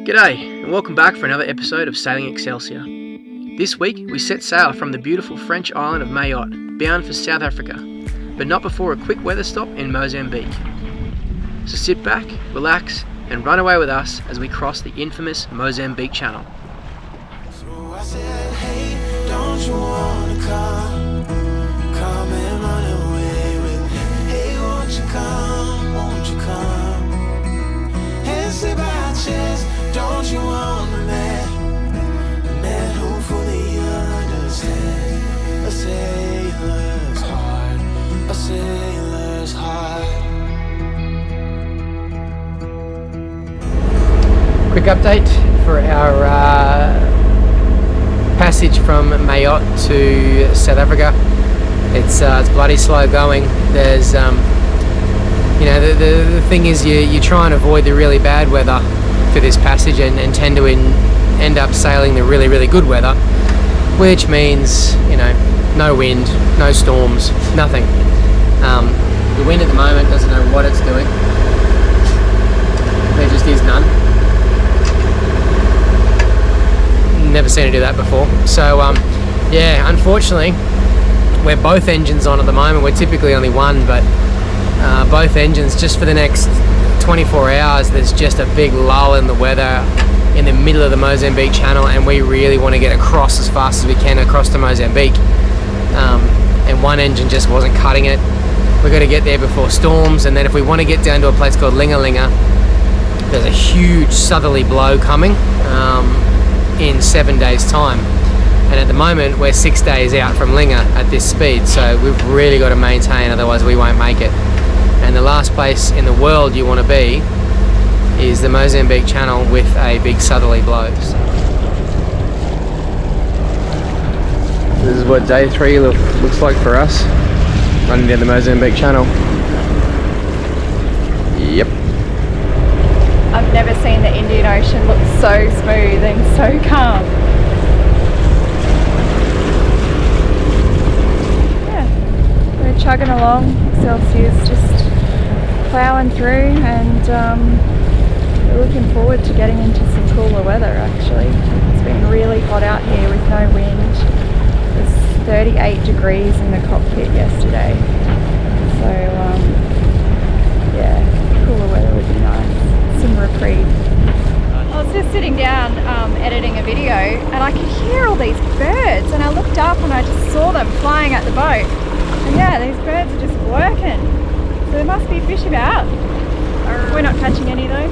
G'day, and welcome back for another episode of Sailing Excelsior. This week, we set sail from the beautiful French island of Mayotte, bound for South Africa, but not before a quick weather stop in Mozambique. So sit back, relax, and run away with us as we cross the infamous Mozambique Channel. So I said, hey, don't you wanna come and run away with me? Hey, won't you come and sit by our chairs? Don't you want a man who fully understands a sailor's heart, a sailor's heart. Quick update for our passage from Mayotte to South Africa. It's bloody slow going. There's the thing is you try and avoid the really bad weather for this passage and tend to end up sailing the really, really good weather, which means, no wind, no storms, nothing. The wind at the moment doesn't know what it's doing. There just is none. Never seen it do that before. So, unfortunately, we're both engines on at the moment. We're typically only one, but both engines, just for the next 24 hours, there's just a big lull in the weather in the middle of the Mozambique Channel, and we really want to get across as fast as we can across to Mozambique. And one engine just wasn't cutting it. We've got to get there before storms, and then if we want to get down to a place called Linga Linga, there's a huge southerly blow coming in 7 days' time. And at the moment, we're 6 days out from Linga at this speed, so we've really got to maintain, otherwise we won't make it. And the last place in the world you want to be is the Mozambique Channel with a big southerly blow. This is what day 3 looks like for us, running down the Mozambique Channel. Yep. I've never seen the Indian Ocean look so smooth and so calm. Yeah, we're chugging along. Excelsior's just ploughing through, and we're looking forward to getting into some cooler weather actually. It's been really hot out here with no wind. It was 38 degrees in the cockpit yesterday. So cooler weather would be nice. Some reprieve. I was just sitting down editing a video, and I could hear all these birds, and I looked up and I just saw them flying at the boat. And yeah, these birds are just working. So there must be fish about. We're not catching any though.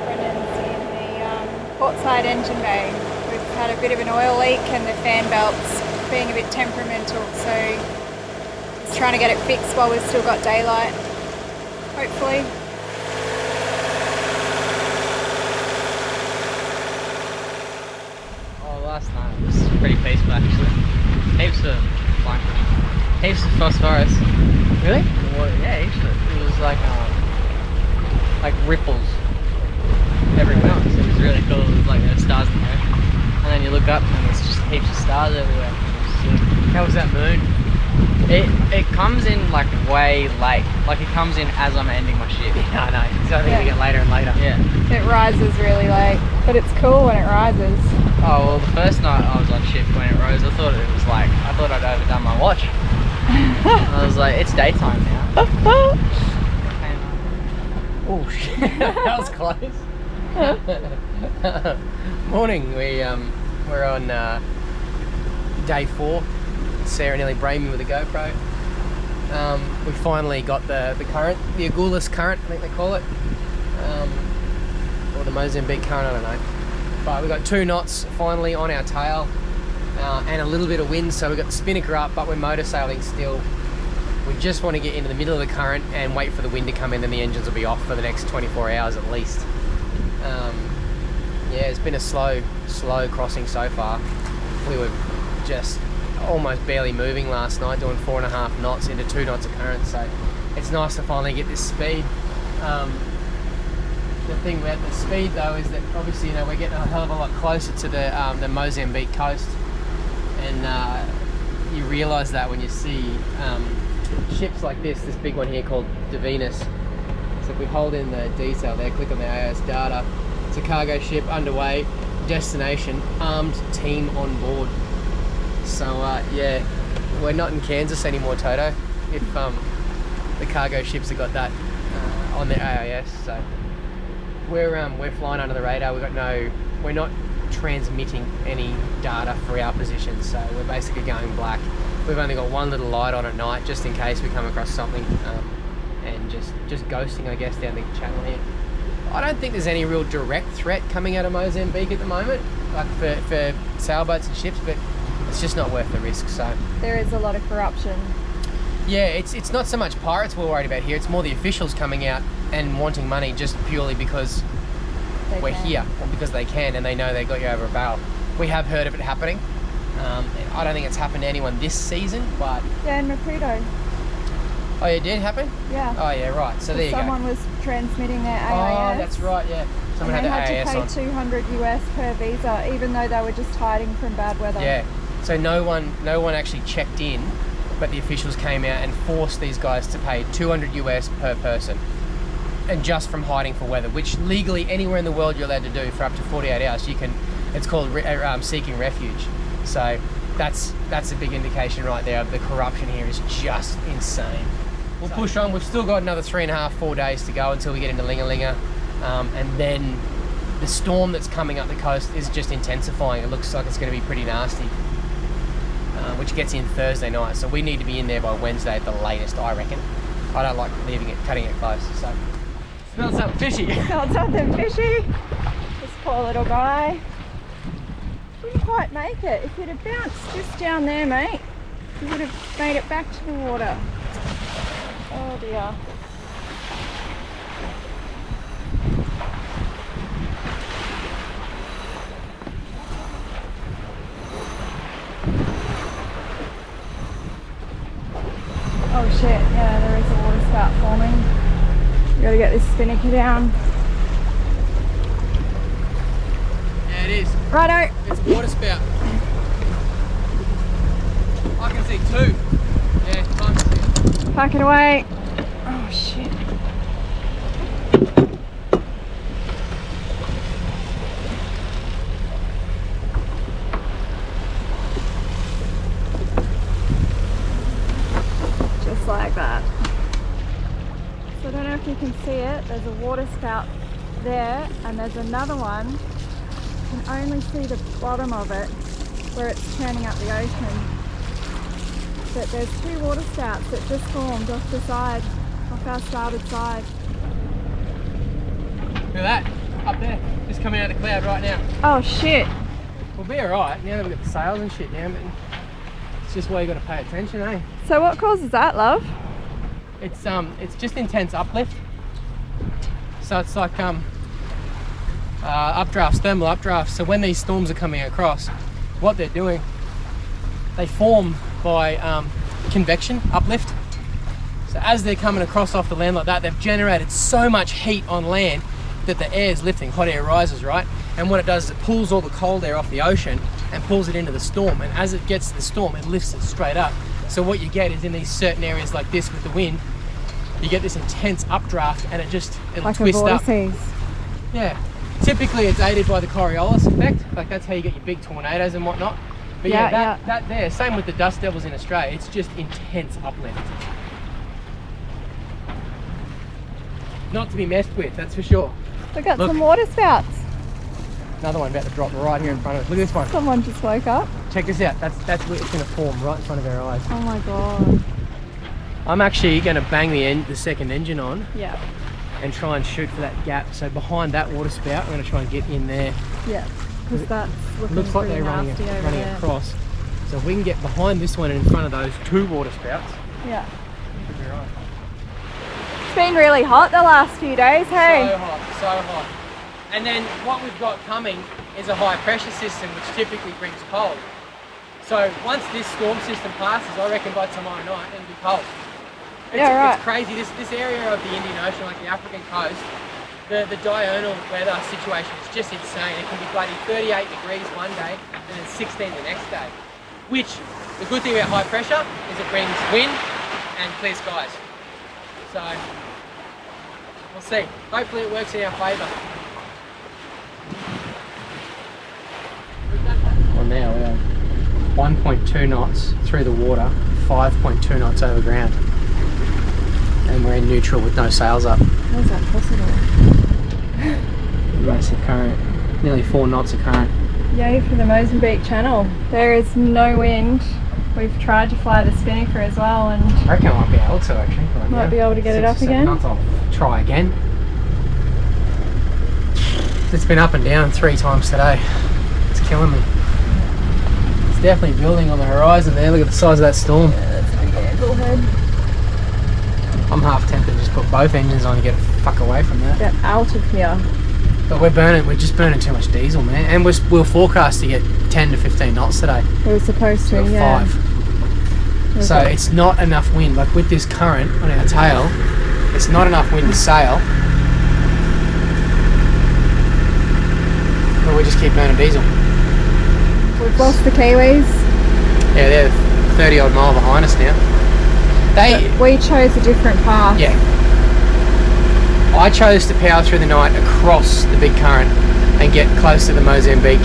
Brendan's in the portside engine bay. We've had a bit of an oil leak and the fan belt's being a bit temperamental, so just trying to get it fixed while we've still got daylight, hopefully. Oh, last night was pretty peaceful actually. Heaps of phosphorus. Really? Yeah, heaps of it. It was like ripples everywhere. So it was really cool. It was like there were stars in the ocean. And then you look up and there's just heaps of stars everywhere. How was that moon? It comes in like way late. Like it comes in as I'm ending my shift. Yeah, I know. So I think we get later and later. Yeah. It rises really late, but it's cool when it rises. Oh well, the first night I was on shift when it rose, I thought I'd overdone my watch. I was like, it's daytime now. Oh shit, that was close. Morning, we're on day 4. Sarah nearly brained me with a GoPro. We finally got the current, the Agulhas current, I think they call it, or the Mozambique current, I don't know. But we got 2 knots finally on our tail, and a little bit of wind, so we got the spinnaker up, but we're motor sailing still. We just want to get into the middle of the current and wait for the wind to come in, then the engines will be off for the next 24 hours at least. Yeah, it's been a slow crossing so far. We were just almost barely moving last night, doing 4.5 knots into 2 knots of current, so it's nice to finally get this speed. The thing about the speed though is that obviously we're getting a hell of a lot closer to the Mozambique coast, and you realise that when you see ships like this big one here called the Venus, if we hold in the detail there, click on the AIS data, it's a cargo ship underway, destination, armed team on board. So yeah, we're not in Kansas anymore, Toto, if the cargo ships have got that on their AIS. So we're flying under the radar. We're not transmitting any data for our position, so we're basically going black. We've only got one little light on at night just in case we come across something, and just ghosting, I guess, down the channel here. I don't think there's any real direct threat coming out of Mozambique at the moment, like for sailboats and ships, but it's just not worth the risk. So There is a lot of corruption. yeah, it's not so much pirates we're worried about here, it's more the officials coming out and wanting money just purely because we're here, or because they can and they know they got you over a barrel. We have heard of it happening. I don't think it's happened to anyone this season, but... Yeah, in Maputo. Oh, it did happen? Yeah. Oh, yeah, right. So there you go. Someone was transmitting their AIS. Oh, that's right, yeah. Someone and had they their had AIS to pay on. $200 US per visa, even though they were just hiding from bad weather. Yeah. So no one actually checked in, but the officials came out and forced these guys to pay $200 US per person. And just from hiding for weather, which legally anywhere in the world you're allowed to do for up to 48 hours. You can, it's called seeking refuge. So that's a big indication right there of the corruption here is just insane. We'll push on. We've still got another 3.5-4 days to go until we get into Linga Linga, and then the storm that's coming up the coast is just intensifying. It looks like it's going to be pretty nasty, which gets in Thursday night. So we need to be in there by Wednesday at the latest, I reckon. I don't like cutting it close. So smells something fishy. Smelled something fishy. This poor little guy. Didn't quite make it. If you'd have bounced just down there, mate, you would have made it back to the water. Oh dear. Oh shit, yeah, there is a water spout forming. You gotta get this spinnaker down. Yeah, it is. Righto. It's a water spout. I can see two. Yeah, time to see it. Pack it away. Oh shit. Just like that. So I don't know if you can see it. There's a water spout there, and there's another one. You can only see the bottom of it where it's turning up the ocean. But there's two water spouts that just formed off the side, off our starboard side. Look at that, up there, just coming out of the cloud right now. Oh shit. We'll be alright now that we've got the sails and shit now, but it's just why you got to pay attention, eh? So what causes that, love? It's just intense uplift. So it's like updrafts, thermal updrafts. So when these storms are coming across, what they're doing, they form by convection uplift. So as they're coming across off the land like that, they've generated so much heat on land that the air is lifting, hot air rises, right? And what it does is it pulls all the cold air off the ocean and pulls it into the storm. And as it gets to the storm, it lifts it straight up. So what you get is in these certain areas like this with the wind, you get this intense updraft and it'll Like twist a up. vortex. Yeah. Typically it's aided by the Coriolis effect. Like that's how you get your big tornadoes and whatnot. But yeah, that there, same with the dust devils in Australia, it's just intense uplift. Not to be messed with, that's for sure. We got Look. some water spouts. Another one about to drop right here in front of us. Look at this one. Someone just woke up. Check this out. That's where it's going to form right in front of our eyes. Oh my god. I'm actually going to bang the second engine on Yeah. and try and shoot for that gap. So behind that water spout, I'm going to try and get in there. Yeah. Because that's looking Looks like pretty they're running nasty over there. across. So if we can get behind this one and in front of those two water spouts, Yeah. should be right. It's been really hot the last few days, hey? So hot, so hot. And then what we've got coming is a high pressure system which typically brings cold. So once this storm system passes, I reckon by tomorrow night it'll be cold. It's crazy. This area of the Indian Ocean, like the African coast, the diurnal weather situation is just insane. It can be bloody 38 degrees one day and then 16 the next day. Which, the good thing about high pressure is it brings wind and clear skies. So We'll see. Hopefully it works in our favour. Well, now we are 1.2 knots through the water, 5.2 knots over ground. And we're in neutral with no sails up. How is that possible? Massive current. Nearly 4 knots of current. Yay for the Mozambique Channel. There is no wind. We've tried to fly the spinnaker as well, and I reckon I might be able to actually. Right might now. be able to get it up 6 or 7 again. knots, I'll try again. It's been up and down 3 times today. It's killing me. It's definitely building on the horizon there. Look at the size of that storm. Yeah, that's a big ankle head. I'm half tempted to just put both engines on and get the fuck away from that. Get out of here. But we're just burning too much diesel, man. And we're forecast to get 10 to 15 knots today. We were supposed to, We've got yeah. 5. So it's not enough wind. Like with this current on our tail, it's not enough wind to sail. But we just keep burning diesel. We've lost the Kiwis. Yeah, they're 30 odd mile behind us now. We chose a different path. Yeah. I chose to power through the night across the big current and get close to the Mozambique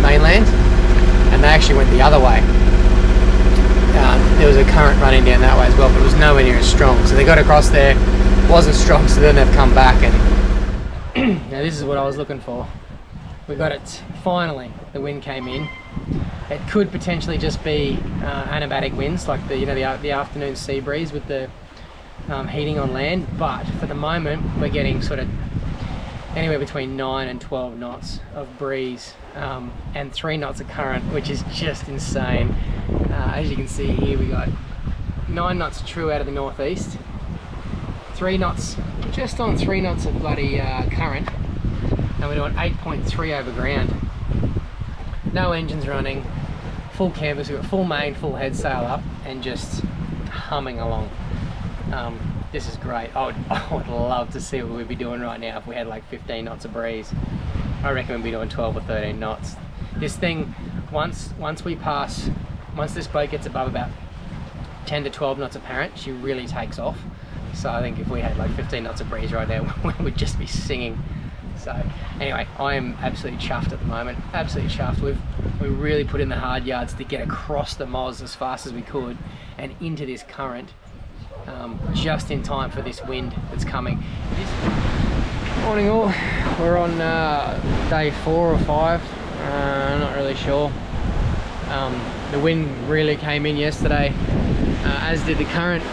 mainland, and they actually went the other way. There was a current running down that way as well, but it was nowhere near as strong. So they got across there, wasn't strong, so then they've come back, and now this is what I was looking for. We got it finally. The wind came in. It could potentially just be anabatic winds, like the afternoon sea breeze with the heating on land, but for the moment we're getting sort of anywhere between 9 and 12 knots of breeze and 3 knots of current, which is just insane. As you can see here, we got 9 knots true out of the northeast, 3 knots, just on 3 knots of bloody current, and we're doing 8.3 over ground. No engines running, full canvas, we've got full main, full head sail up, and just humming along. This is great. I would love to see what we'd be doing right now if we had like 15 knots of breeze. I reckon we'd be doing 12 or 13 knots. This thing, once this boat gets above about 10 to 12 knots apparent, she really takes off. So I think if we had like 15 knots of breeze right now, we would just be singing. So anyway, I am absolutely chuffed at the moment. Absolutely chuffed. We really put in the hard yards to get across the Moz as fast as we could and into this current. Just in time for this wind that's coming. Morning all, we're on day 4 or 5, not really sure. The wind really came in yesterday, as did the current,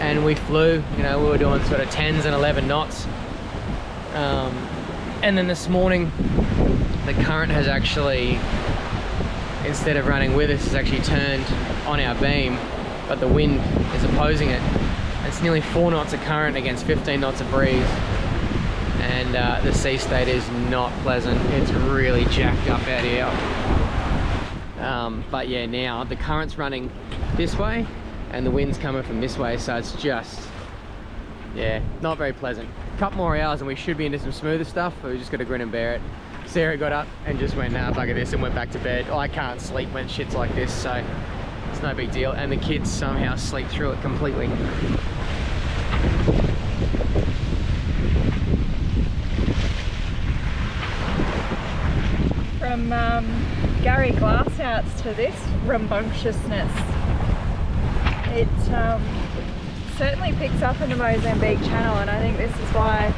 and we flew, we were doing sort of 10s and 11 knots. And then this morning, the current has actually, instead of running with us, has actually turned on our beam, but the wind is opposing it. It's nearly 4 knots of current against 15 knots of breeze, and the sea state is not pleasant. It's really jacked up out here. But yeah, now the current's running this way and the wind's coming from this way, so it's just, yeah, not very pleasant. A couple more hours and we should be into some smoother stuff, but we just got to grin and bear it. Sarah got up and just went, nah, bugger this, and went back to bed. I can't sleep when shit's like this, so it's no big deal, and the kids somehow sleep through it completely. From Gary Glasshouse to this rambunctiousness, it certainly picks up in the Mozambique Channel, and I think this is why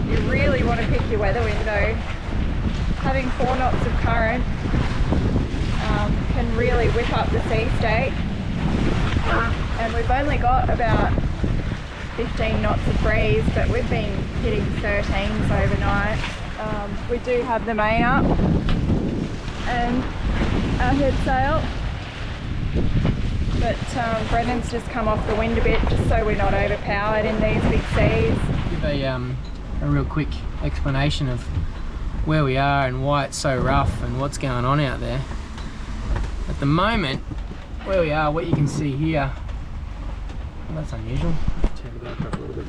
you really want to pick your weather window. Having 4 knots of current can really whip up the sea state, and we've only got about 15 knots of breeze, but we've been hitting 13s overnight. We do have the main up and our head sail, but Brennan's just come off the wind a bit just so we're not overpowered in these big seas. Give a real quick explanation of where we are and why it's so rough and what's going on out there. At the moment, where we are, what you can see here, well, that's unusual. Turn the GoPro up a little bit.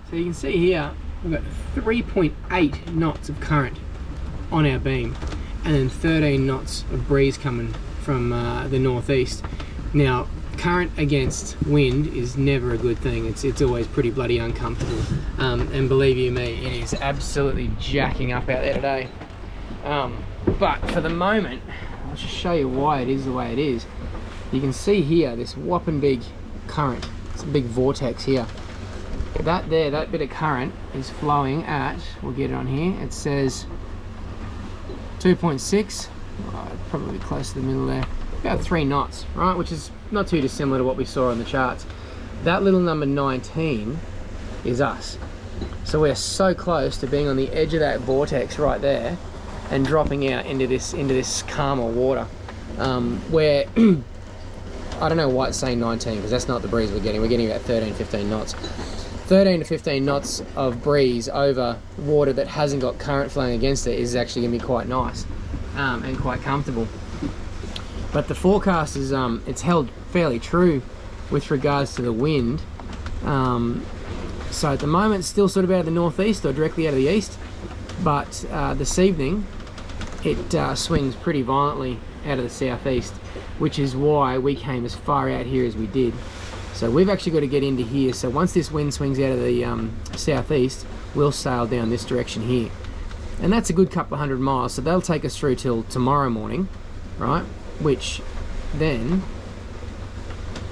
So you can see here, we've got 3.8 knots of current on our beam, and then 13 knots of breeze coming from the northeast. Now, current against wind is never a good thing. It's always pretty bloody uncomfortable. And believe you me, it is absolutely jacking up out there today. But for the moment, I'll just show you why it is the way it is. You can see here this whopping big current. It's a big vortex here. That bit of current is flowing at, we'll get it on here, it says 2.6, probably close to the middle there, about 3 knots, right, which is not too dissimilar to what we saw on the charts. That little number 19 is us. So we're so close to being on the edge of that vortex right there and dropping out into this calmer water, where I don't know why it's saying 19, because that's not the breeze we're getting. We're getting about 13-15 knots. 13 to 15 knots of breeze over water that hasn't got current flowing against it is actually going to be quite nice and quite comfortable. But the forecast is it's held fairly true with regards to the wind. So at the moment it's still sort of out of the northeast or directly out of the east, but this evening it swings pretty violently out of the southeast, which is why we came as far out here as we did. So we've actually got to get into here. So once this wind swings out of the southeast, we'll sail down this direction here. And that's a good couple of 100 miles. So that'll take us through till tomorrow morning, right? Which then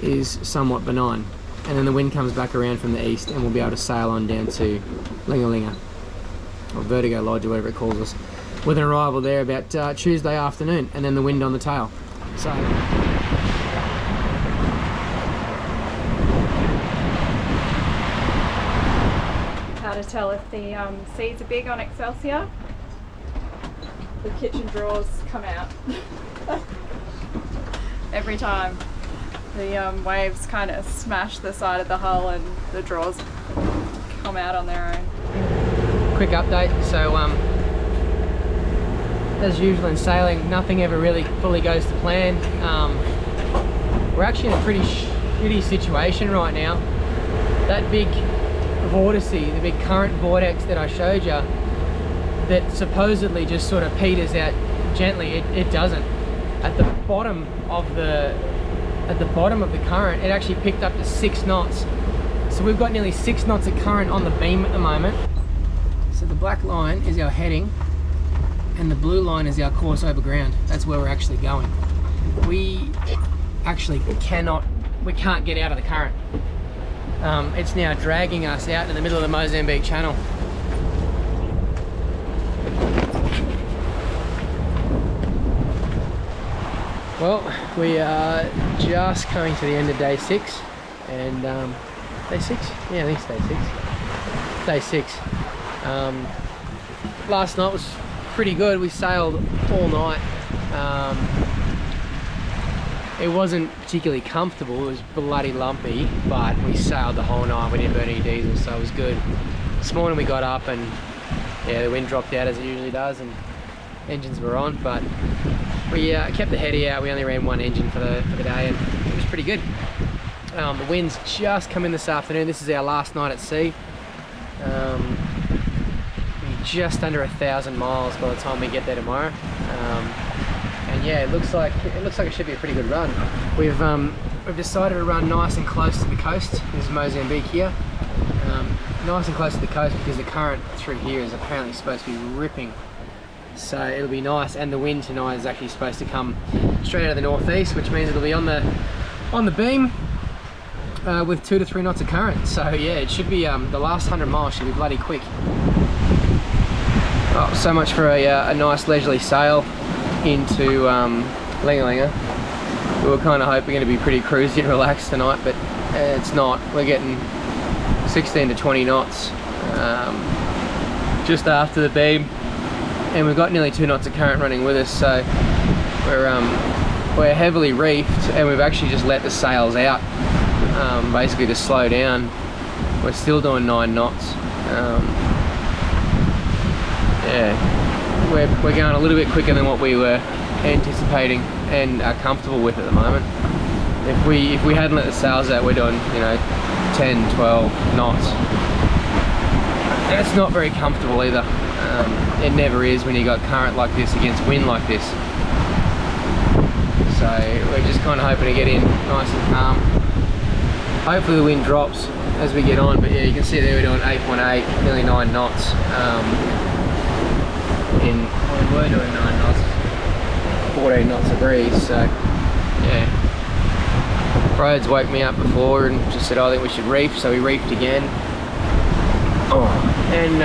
is somewhat benign. And then the wind comes back around from the east and we'll be able to sail on down to Linga Linga, or Vertigo Lodge, or whatever it calls us, with an arrival there about Tuesday afternoon, and then the wind on the tail. So how to tell if the seas are big on Excelsior? The kitchen drawers come out. Every time the waves kind of smash the side of the hull and the drawers come out on their own. Quick update. So as usual in sailing, nothing ever really fully goes to plan. We're actually in a pretty shitty situation right now. That big vortex, the big current vortex that I showed you, that supposedly just sort of peters out gently, it doesn't. At the bottom of the current, it actually picked up to 6 knots. So we've got nearly 6 knots of current on the beam at the moment. So the black line is our heading, and the blue line is our course over ground. That's where we're actually going. We actually can't get out of the current. It's now dragging us out in the middle of the Mozambique Channel. Well, we are just coming to the end of day 6, and day 6? Yeah, I think it's day 6. Day 6. Last night was pretty good. We sailed all night. It wasn't particularly comfortable, it was bloody lumpy, but we sailed the whole night. We didn't burn any diesel, so it was good. This morning we got up and yeah, the wind dropped out as it usually does and engines were on, but we kept the heady out. We only ran 1 engine for the day and it was pretty good. The wind's just come in this afternoon. This is our last night at sea. Just under 1,000 miles by the time we get there tomorrow. And yeah, it looks like it should be a pretty good run. We've decided to run nice and close to the coast. This is Mozambique here. Nice and close to the coast because the current through here is apparently supposed to be ripping. So it'll be nice, and the wind tonight is actually supposed to come straight out of the northeast, which means it'll be on the beam with 2 to 3 knots of current. So yeah, it should be the last 100 miles should be bloody quick. Oh, so much for a nice leisurely sail into Linga Linga. We were kind of hoping to be pretty cruisy and relaxed tonight, but it's not. We're getting 16 to 20 knots just after the beam, and we've got nearly 2 knots of current running with us, so we're heavily reefed, and we've actually just let the sails out basically to slow down. We're still doing 9 knots. Yeah, we're going a little bit quicker than what we were anticipating and are comfortable with at the moment. If we hadn't let the sails out, we're doing 10, 12 knots. That's not very comfortable either. It never is when you got current like this against wind like this. So we're just kind of hoping to get in nice and calm. Hopefully the wind drops as we get on, but yeah, you can see there we're doing 8.8, nearly 9 knots. We were doing 9 knots, 14 knots a breeze, so yeah. Rhodes woke me up before and just said, I think we should reef, so we reefed again. Oh, and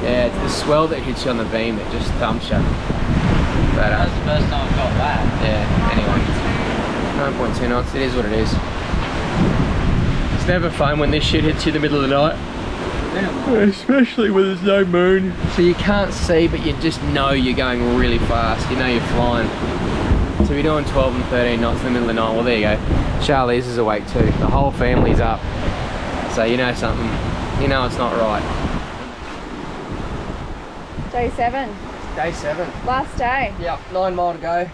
yeah, it's the swell that hits you on the beam that just thumps you. But, That's the first time I've got that. yeah, anyway, 9.2 knots, it is what it is. It's never fun when this shit hits you in the middle of the night. Especially when there's no moon. So you can't see, but you just know you're going really fast. You know you're flying. So we're doing 12 and 13 knots in the middle of the night. Well, there you go. Charlize is awake too. The whole family's up. So you know something. You know it's not right. Day 7. Day 7. Last day. Yep, 9 mile to go.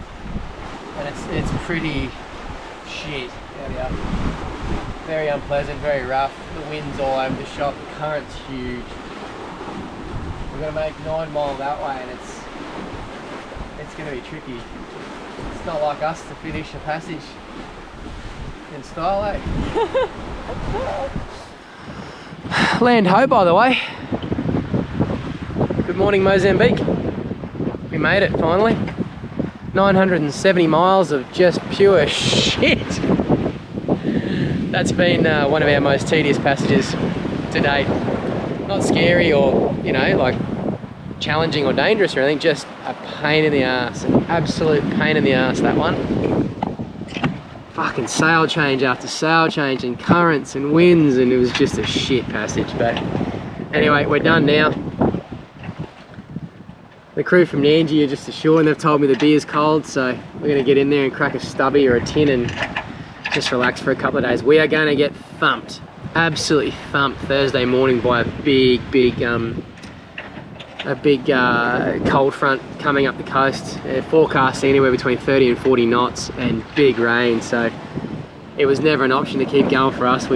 And it's pretty shit out here. Very unpleasant, very rough. The wind's all over the shop, the current's huge. We're gonna make 9 mile that way and it's gonna be tricky. It's not like us to finish a passage in style, eh? Land ho, by the way. Good morning, Mozambique. We made it finally. 970 miles of just pure shit. That's been one of our most tedious passages to date. Not scary or, you know, like challenging or dangerous or anything, just a pain in the ass, an absolute pain in the ass, that one. Fucking sail change after sail change and currents and winds, and it was just a shit passage. But anyway, we're done now. The crew from Nanji are just ashore and they've told me the beer's cold, so we're gonna get in there and crack a stubby or a tin and just relax for a couple of days. We are gonna get thumped, absolutely thumped Thursday morning by a big cold front coming up the coast. Forecast anywhere between 30 and 40 knots and big rain, so it was never an option to keep going for us.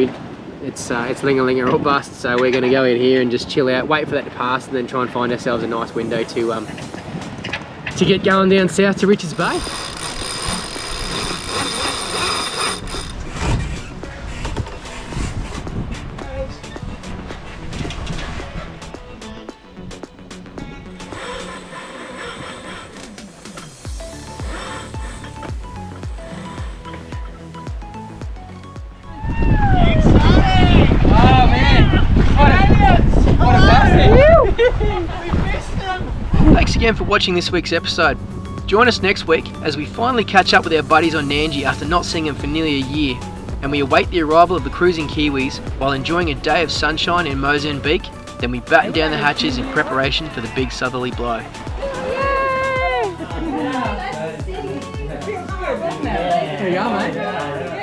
It's Linga Linga or bust, so we're gonna go in here and just chill out, wait for that to pass, and then try and find ourselves a nice window to get going down south to Richards Bay. Thanks again for watching this week's episode. Join us next week as we finally catch up with our buddies on Nanji after not seeing them for nearly a year, and we await the arrival of the cruising Kiwis while enjoying a day of sunshine in Mozambique. Then we batten down the hatches in preparation for the big southerly blow. There you go, mate.